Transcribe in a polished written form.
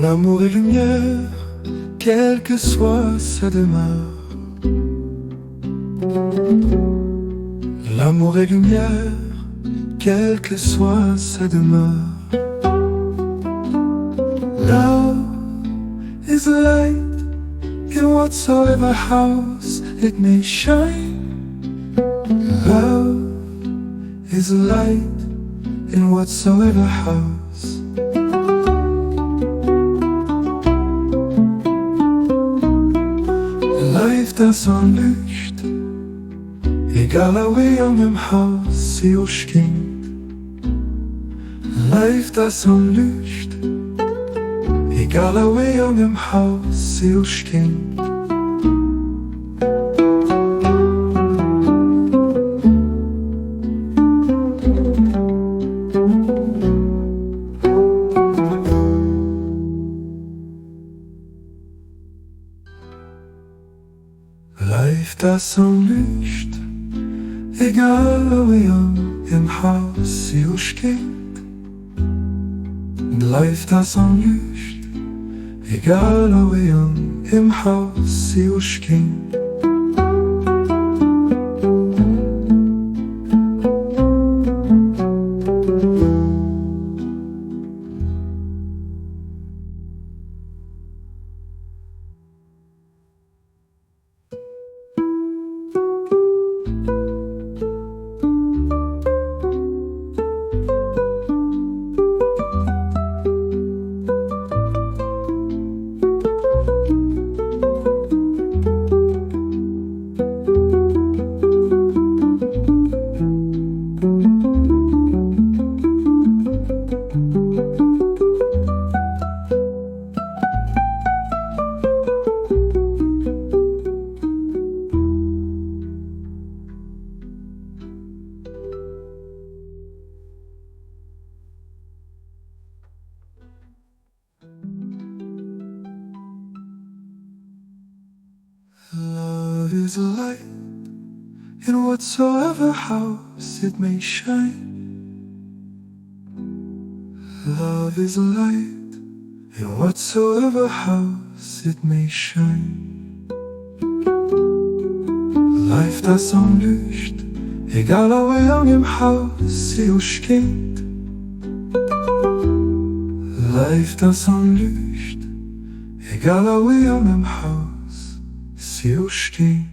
L'amour et lumière, quelle que soit sa demeure. L'amour et lumière, quelle que soit sa demeure. Love is light in whatsoever house it may shine. Love is light in whatsoever house. Life das an Licht, egal wie an dem Haus sie ausgeht. Life das an Licht, egal wie an dem Haus sie ausgeht. Life das an Licht, egal wie an dem Haus sie ausgeht. Life das an Licht, egal wie an dem Haus sie ausgeht. Love is a light in whatsoever house it may shine. Love is a light in whatsoever house it may shine. Life das an Licht, egal wie an dem Haus sie ausgeht. Life das an Licht, egal wie an dem Haus sie ausgeht.